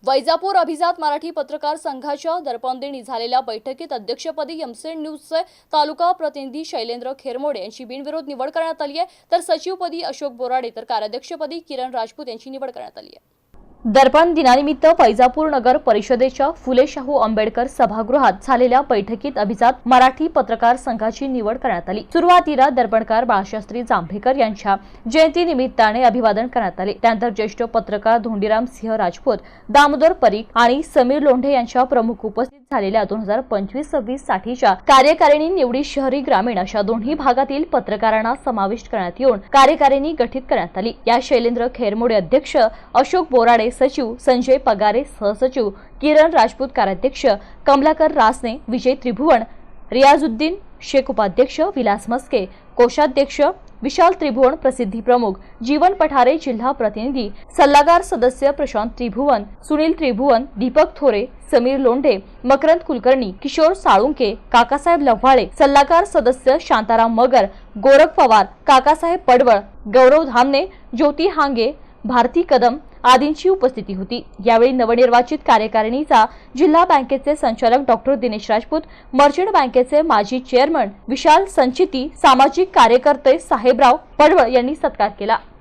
वैजापूर अभिजात मराठी पत्रकार संघाच्या दर्पणदिनी झालेल्या बैठकीत अध्यक्षपदी एमसेड न्यूजचे तालुका प्रतिनिधी शैलेंद्र खेरमोडे यांची बिनविरोध निवड करण्यात आली आहे, तर सचिवपदी अशोक बोराडे तर कार्याध्यक्षपदी किरण राजपूत यांची निवड करण्यात आली आहे। दर्पण दिनानिमित्त वैजापूर नगर परिषदेच्या फुले शाहू आंबेडकर सभागृहात झालेल्या बैठकीत अभिजात मराठी पत्रकार संघाची निवड करण्यात आली। सुरुवातीला दर्पणकार बाळशास्त्री जांभेकर यांच्या जयंतीनिमित्ताने अभिवादन करण्यात आले। त्यानंतर ज्येष्ठ पत्रकार धोंडीराम सिंह राजपूत, दामोदर परीख आणि समीर लोंढे यांच्या प्रमुख उपस्थित झालेल्या 2025-26 साठीच्या कार्यकारिणी निवडी शहरी ग्रामीण अशा दोन्ही भागातील पत्रकारांना समाविष्ट करण्यात येऊन कार्यकारिणी गठीत करण्यात आली। या शैलेंद्र खेरमोडे अध्यक्ष, अशोक बोराडे सचिव, संजय पगारे सहसचिव, किरण राजपूत कार्याध्यक्ष, कमलाकर रासने, विजय त्रिभुवन, रियाजुद्दीन शेख उपाध्यक्ष, विलास मस्के कोषाध्यक्ष, विशाल त्रिभुवन प्रसिद्धी प्रमुख, जीवन पठारे जिल्हा प्रतिनिधी, सल्लागार सदस्य प्रशांत त्रिभुवन, सुनील त्रिभुवन, दीपक थोरे, समीर लोंढे, मकरंद कुलकर्णी, किशोर साळुंके, काकासाहेब लव्हाळे, सल्लागार सदस्य शांताराम मगर, गोरख पवार, काकासाहेब पडवळ, गौरव धामणे, ज्योती हांगे, भारती कदम आदींची उपस्थिती होती। यावेळी नवनिर्वाचित कार्यकारिणीचा जिल्हा बँकेचे संचालक डॉक्टर दिनेश राजपूत, मर्चंट बँकेचे माजी चेअरमन विशाल संचिती, सामाजिक कार्यकर्ते साहेबराव पडवळ यांनी सत्कार केला।